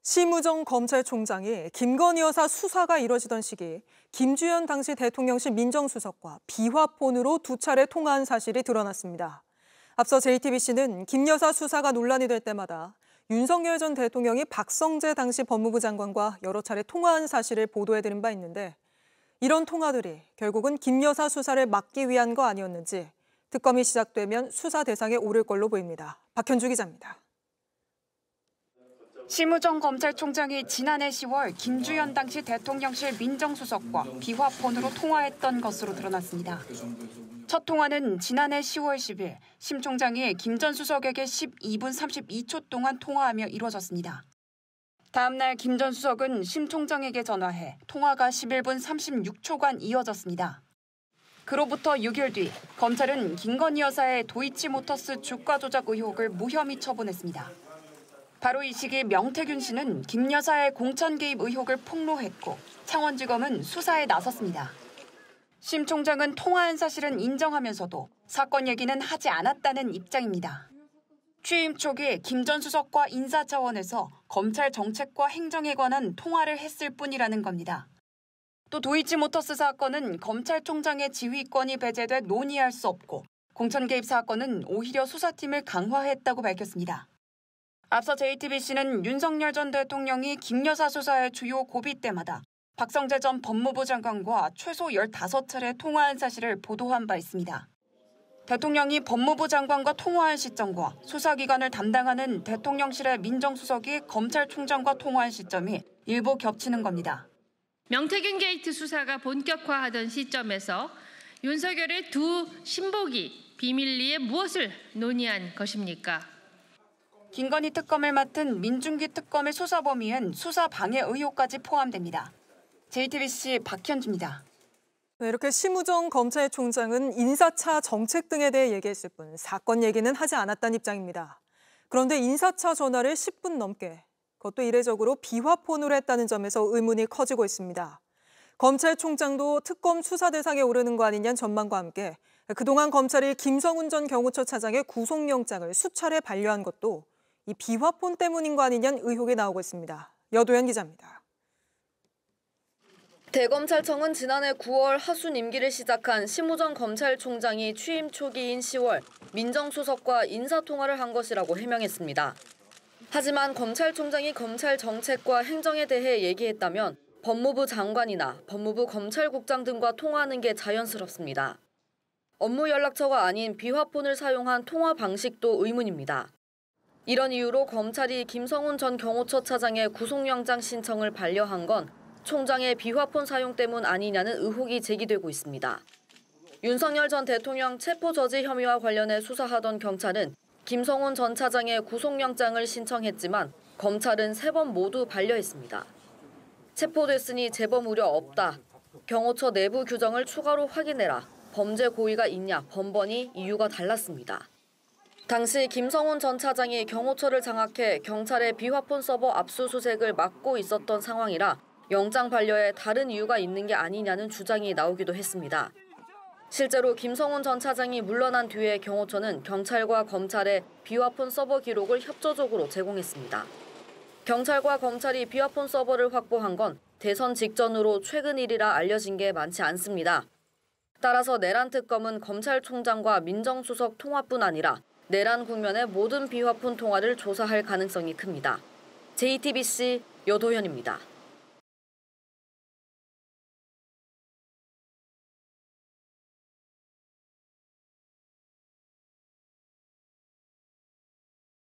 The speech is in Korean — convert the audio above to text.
심우정 검찰총장이 김건희 여사 수사가 이뤄지던 시기 김주현 당시 대통령실 민정수석과 비화폰으로 두 차례 통화한 사실이 드러났습니다. 앞서 JTBC는 김 여사 수사가 논란이 될 때마다 윤석열 전 대통령이 박성재 당시 법무부 장관과 여러 차례 통화한 사실을 보도해드린 바 있는데 이런 통화들이 결국은 김 여사 수사를 막기 위한 거 아니었는지 특검이 시작되면 수사 대상에 오를 걸로 보입니다. 박현주 기자입니다. 심우정 검찰총장이 지난해 10월 김주현 당시 대통령실 민정수석과 비화폰으로 통화했던 것으로 드러났습니다. 첫 통화는 지난해 10월 10일 심 총장이 김 전 수석에게 12분 32초 동안 통화하며 이루어졌습니다. 다음 날 김 전 수석은 심 총장에게 전화해 통화가 11분 36초간 이어졌습니다. 그로부터 6일 뒤 검찰은 김건희 여사의 도이치모터스 주가 조작 의혹을 무혐의 처분했습니다. 바로 이 시기 명태균 씨는 김 여사의 공천 개입 의혹을 폭로했고 창원지검은 수사에 나섰습니다. 심 총장은 통화한 사실은 인정하면서도 사건 얘기는 하지 않았다는 입장입니다. 취임 초기 김 전 수석과 인사 차원에서 검찰 정책과 행정에 관한 통화를 했을 뿐이라는 겁니다. 또 도이치모터스 사건은 검찰총장의 지휘권이 배제돼 논의할 수 없고 공천 개입 사건은 오히려 수사팀을 강화했다고 밝혔습니다. 앞서 JTBC는 윤석열 전 대통령이 김 여사 수사의 주요 고비 때마다 박성재 전 법무부 장관과 최소 15차례 통화한 사실을 보도한 바 있습니다. 대통령이 법무부 장관과 통화한 시점과 수사기관을 담당하는 대통령실의 민정수석이 검찰총장과 통화한 시점이 일부 겹치는 겁니다. 명태균 게이트 수사가 본격화하던 시점에서 윤석열의 두 신복이 비밀리에 무엇을 논의한 것입니까? 김건희 특검을 맡은 민중기 특검의 수사 범위엔 수사 방해 의혹까지 포함됩니다. JTBC 박현주입니다. 이렇게 심우정 검찰총장은 인사차 정책 등에 대해 얘기했을 뿐 사건 얘기는 하지 않았다는 입장입니다. 그런데 인사차 전화를 10분 넘게, 그것도 이례적으로 비화폰으로 했다는 점에서 의문이 커지고 있습니다. 검찰총장도 특검 수사 대상에 오르는 거 아니냐는 전망과 함께 그동안 검찰이 김성훈 전 경호처 차장의 구속영장을 수차례 반려한 것도 이 비화폰 때문인 거 아니냐는 의혹이 나오고 있습니다. 여도현 기자입니다. 대검찰청은 지난해 9월 하순 임기를 시작한 심우정 검찰총장이 취임 초기인 10월 민정수석과 인사통화를 한 것이라고 해명했습니다. 하지만 검찰총장이 검찰 정책과 행정에 대해 얘기했다면 법무부 장관이나 법무부 검찰국장 등과 통화하는 게 자연스럽습니다. 업무 연락처가 아닌 비화폰을 사용한 통화 방식도 의문입니다. 이런 이유로 검찰이 김성훈 전 경호처 차장의 구속영장 신청을 반려한 건 총장의 비화폰 사용 때문 아니냐는 의혹이 제기되고 있습니다. 윤석열 전 대통령 체포 저지 혐의와 관련해 수사하던 경찰은 김성훈 전 차장의 구속영장을 신청했지만 검찰은 3번 모두 반려했습니다. 체포됐으니 재범 우려 없다. 경호처 내부 규정을 추가로 확인해라. 범죄 고의가 있냐 번번이 이유가 달랐습니다. 당시 김성훈 전 차장이 경호처를 장악해 경찰의 비화폰 서버 압수수색을 막고 있었던 상황이라 영장 반려에 다른 이유가 있는 게 아니냐는 주장이 나오기도 했습니다. 실제로 김성훈 전 차장이 물러난 뒤에 경호처는 경찰과 검찰의 비화폰 서버 기록을 협조적으로 제공했습니다. 경찰과 검찰이 비화폰 서버를 확보한 건 대선 직전으로 최근 일이라 알려진 게 많지 않습니다. 따라서 내란 특검은 검찰총장과 민정수석 통화뿐 아니라 내란 국면의 모든 비화폰 통화를 조사할 가능성이 큽니다. JTBC 여도현입니다.